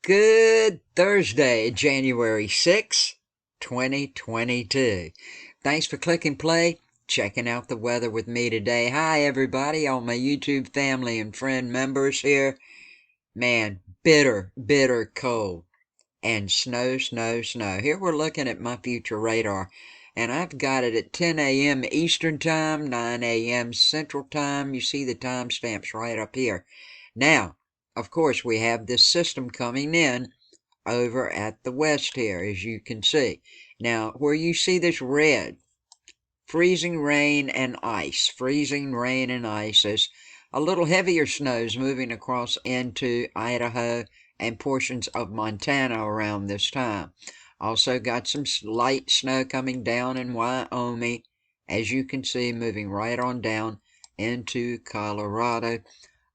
Good Thursday, January 6th, 2022. Thanks for clicking play, checking out the weather with me today. Hi, everybody, all my YouTube family and friend members here. Man, bitter cold. And snow. Here we're looking at my future radar, and I've got it at 10 a.m. Eastern Time, 9 a.m. Central Time. You see the timestamps right up here. Now, of course, we have this system coming in over at the west here, as you can see. Now, where you see this red, freezing rain and ice. Freezing rain and ice is a little heavier snows moving across into Idaho and portions of Montana around this time. Also got some light snow coming down in Wyoming, as you can see, moving right on down into Colorado,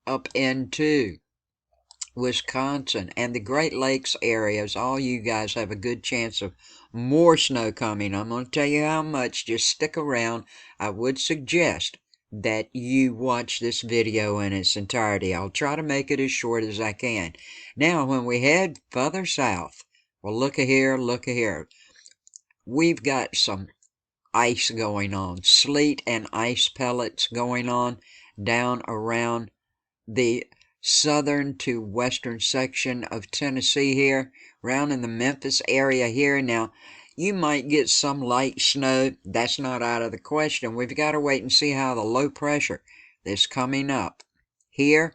up into Wisconsin and the Great Lakes areas. All you guys have a good chance of more snow coming. I'm going to tell you how much. Just stick around. I would suggest that you watch this video in its entirety. I'll try to make it as short as I can. Now, when we head further south, well, look at here. We've got some ice going on, sleet and ice pellets going on down around the southern to western section of Tennessee here, around in the Memphis area here. Now, you might get some light snow. That's not out of the question. We've got to wait and see how the low pressure that's coming up here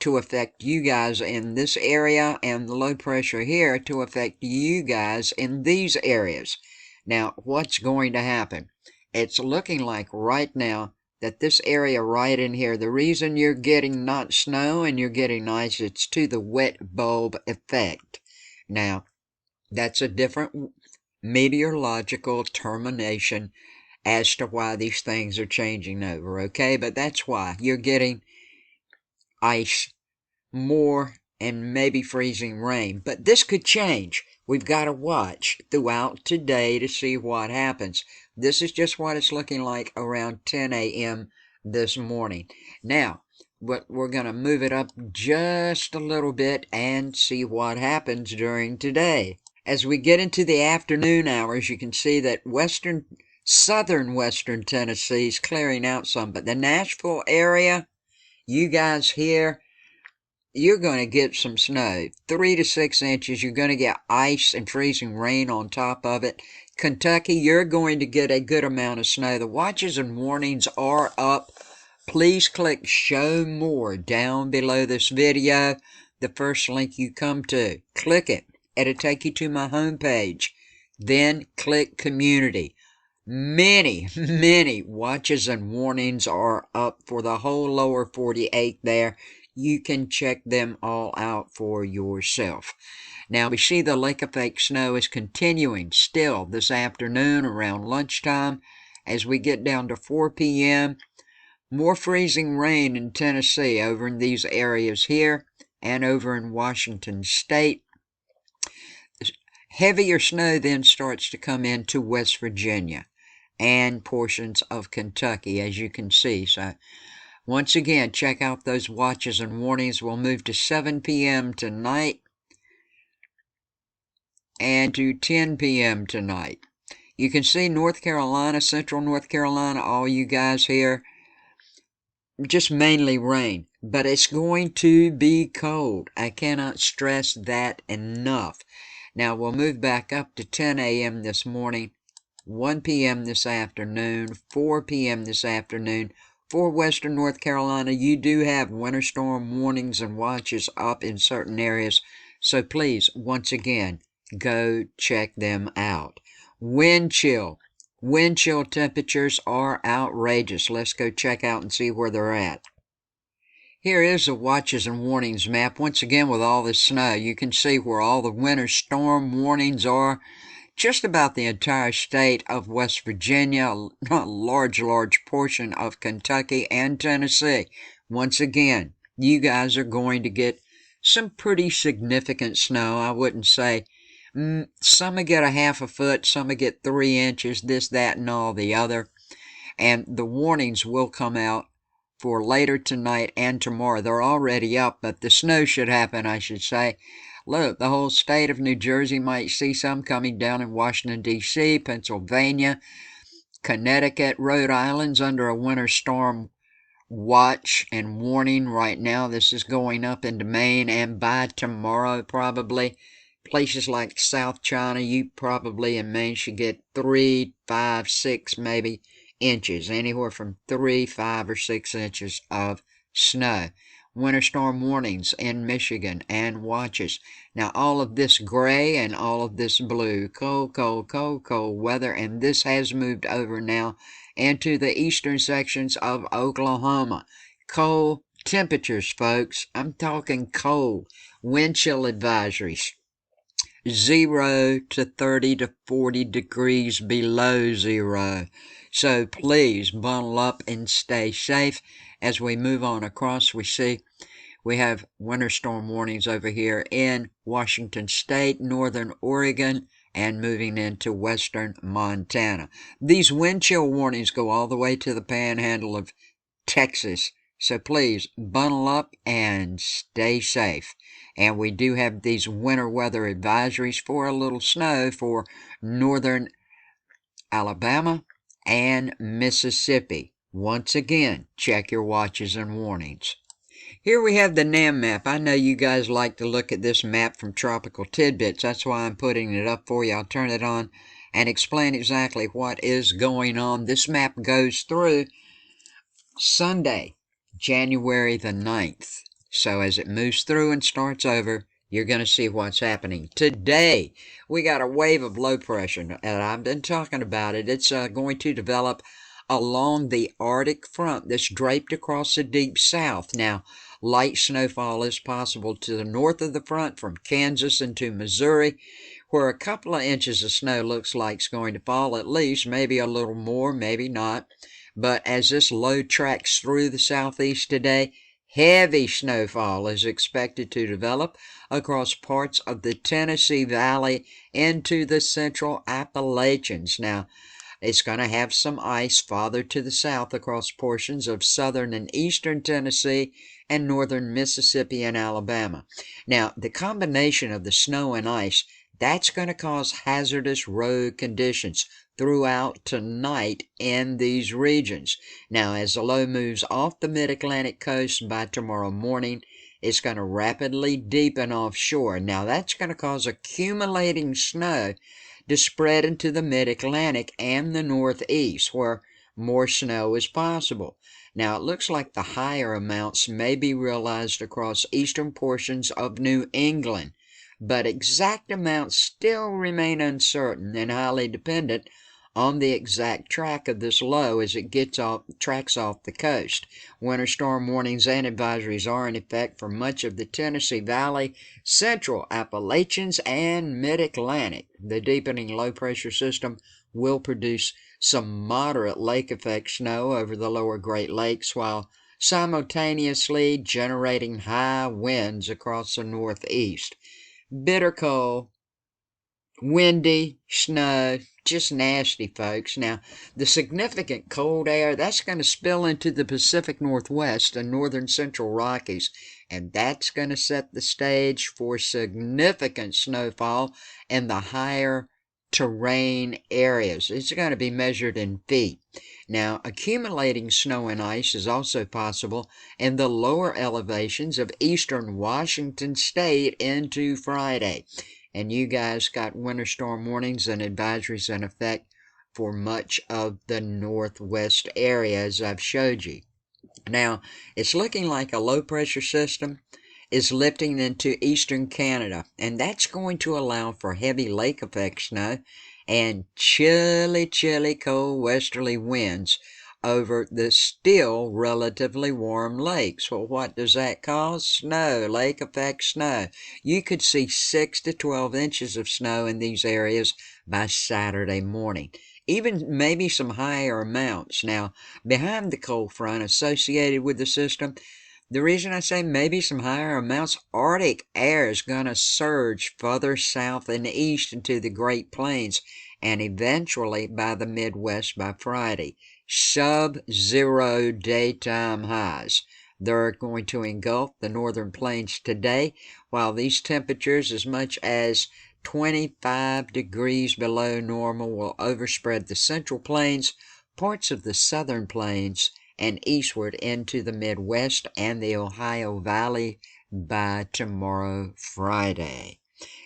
to affect you guys in this area, and the low pressure here to affect you guys in these areas. Now, what's going to happen? It's looking like right now that this area right in here, the reason you're getting not snow and you're getting ice, it's to the wet bulb effect. Now, that's a different meteorological termination as to why these things are changing over, okay? But that's why you're getting ice more and maybe freezing rain. But this could change. We've got to watch throughout today to see what happens. This is just what it's looking like around 10 a.m. this morning. Now, we're going to move it up just a little bit and see what happens during today. As we get into the afternoon hours, you can see that southern western Tennessee is clearing out some, but the Nashville area, you guys here, you're going to get some snow, 3 to 6 inches. You're going to get ice and freezing rain on top of it. Kentucky, you're going to get a good amount of snow. The watches and warnings are up. Please click show more down below this video. The first link you come to, click it. It'll take you to my homepage. Then click community. Many watches and warnings are up for the whole lower 48 there. You can check them all out for yourself. Now, we see the lake effect snow is continuing still this afternoon around lunchtime. As we get down to 4 p.m., more freezing rain in Tennessee over in these areas here and over in Washington State. Heavier snow then starts to come into West Virginia and portions of Kentucky, as you can see. So, once again, check out those watches and warnings. We'll move to 7 p.m. tonight and to 10 p.m. tonight. You can see North Carolina, central North Carolina, all you guys here, just mainly rain. But it's going to be cold. I cannot stress that enough. Now, we'll move back up to 10 a.m. this morning, 1 p.m. this afternoon, 4 p.m. this afternoon. For western North Carolina, you do have winter storm warnings and watches up in certain areas. So please, once again, go check them out. Wind chill. Wind chill temperatures are outrageous. Let's go check out and see where they're at. Here is the watches and warnings map. Once again, with all this snow, you can see where all the winter storm warnings are. Just about the entire state of West Virginia, a large portion of Kentucky and Tennessee. Once again, you guys are going to get some pretty significant snow. I wouldn't say some will get a half a foot, some will get 3 inches, this, that, and all the other. And the warnings will come out for later tonight and tomorrow. They're already up, but the snow should happen, I should say, Look, the whole state of New Jersey might see some coming down in Washington, D.C., Pennsylvania, Connecticut, Rhode Island's under a winter storm watch and warning right now. This is going up into Maine, and by tomorrow probably places like South China, you probably in Maine should get 3, 5, 6 maybe inches, anywhere from 3, 5, or 6 inches of snow. Winter storm warnings in Michigan and watches. Now all of this gray and all of this blue, cold, cold, cold, cold weather, and this has moved over now into the eastern sections of Oklahoma. Cold temperatures, folks. I'm talking cold. Wind chill advisories. 0 to 30 to 40 degrees below zero. So please bundle up and stay safe. As we move on across, we have winter storm warnings over here in Washington State, northern Oregon, and moving into western Montana. These wind chill warnings go all the way to the panhandle of Texas. So please bundle up and stay safe. And we do have these winter weather advisories for a little snow for northern Alabama and Mississippi. Once again, check your watches and warnings. Here we have the NAM map. I know you guys like to look at this map from Tropical Tidbits. That's why I'm putting it up for you. I'll turn it on and explain exactly what is going on. This map goes through Sunday, January the 9th. So as it moves through and starts over, you're going to see what's happening. Today, we got a wave of low pressure, and I've been talking about it. It's going to develop along the Arctic front that's draped across the deep south. Now, light snowfall is possible to the north of the front from Kansas into Missouri, where a couple of inches of snow looks like it's going to fall at least, maybe a little more, maybe not. But as this low tracks through the southeast today, heavy snowfall is expected to develop across parts of the Tennessee Valley into the central Appalachians. Now, it's going to have some ice farther to the south across portions of southern and eastern Tennessee and northern Mississippi and Alabama. Now, the combination of the snow and ice, that's going to cause hazardous road conditions throughout tonight in these regions. Now, as the low moves off the mid-Atlantic coast by tomorrow morning, it's going to rapidly deepen offshore. Now, that's going to cause accumulating snow to spread into the mid-Atlantic and the northeast, where more snow is possible. Now, it looks like the higher amounts may be realized across eastern portions of New England, but exact amounts still remain uncertain and highly dependent on the exact track of this low as it tracks off the coast. Winter storm warnings and advisories are in effect for much of the Tennessee Valley, central Appalachians, and mid-Atlantic. The deepening low-pressure system will produce some moderate lake effect snow over the lower Great Lakes, while simultaneously generating high winds across the northeast. Bitter cold, windy, snow, just nasty, folks. Now, the significant cold air, that's going to spill into the Pacific Northwest and northern central Rockies, and that's going to set the stage for significant snowfall in the higher terrain areas. It's going to be measured in feet. Now, accumulating snow and ice is also possible in the lower elevations of eastern Washington state into Friday. And you guys got winter storm warnings and advisories in effect for much of the northwest area, as I've showed you. Now, it's looking like a low-pressure system is lifting into eastern Canada, and that's going to allow for heavy lake effect snow and chilly, chilly, cold westerly winds over the still relatively warm lakes. Well, what does that cause? Snow, lake effect snow. You could see 6 to 12 inches of snow in these areas by Saturday morning. Even maybe some higher amounts. Now, behind the cold front associated with the system, the reason I say maybe some higher amounts, Arctic air is going to surge further south and east into the Great Plains and eventually by the Midwest by Friday. Sub-zero daytime highs. They're going to engulf the northern plains today, while these temperatures as much as 25 degrees below normal will overspread the central plains, parts of the southern plains, and eastward into the Midwest and the Ohio Valley by tomorrow, Friday.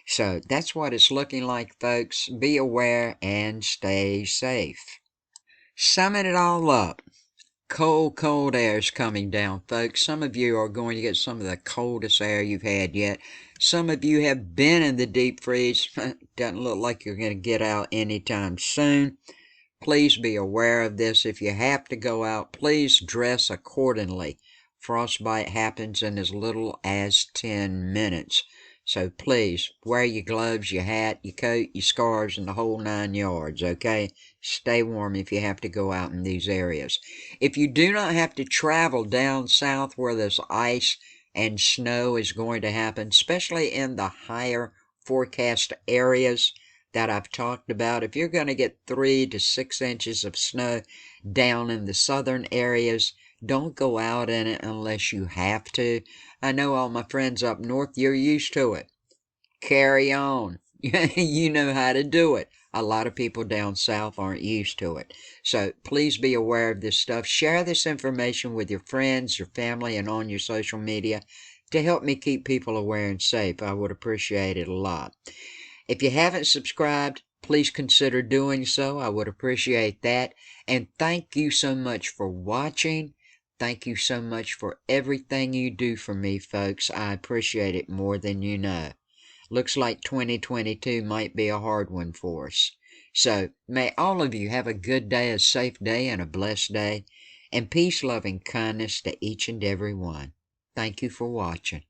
So that's what it's looking like, folks. Be aware and stay safe. Summing it all up, cold air is coming down, folks. Some of you are going to get some of the coldest air you've had yet. Some of you have been in the deep freeze. Doesn't look like you're going to get out anytime soon. Please be aware of this. If you have to go out, please dress accordingly. Frostbite happens in as little as 10 minutes. So please, wear your gloves, your hat, your coat, your scarves, and the whole 9 yards, okay? Stay warm if you have to go out in these areas. If you do not have to travel down south where this ice and snow is going to happen, especially in the higher forecast areas that I've talked about, if you're going to get 3 to 6 inches of snow down in the southern areas, don't go out in it unless you have to. I know all my friends up north, you're used to it. Carry on. You know how to do it. A lot of people down south aren't used to it. So please be aware of this stuff. Share this information with your friends, your family, and on your social media to help me keep people aware and safe. I would appreciate it a lot. If you haven't subscribed, please consider doing so. I would appreciate that. And thank you so much for watching. Thank you so much for everything you do for me, folks. I appreciate it more than you know. Looks like 2022 might be a hard one for us. So may all of you have a good day, a safe day, and a blessed day. And peace, love, and kindness to each and every one. Thank you for watching.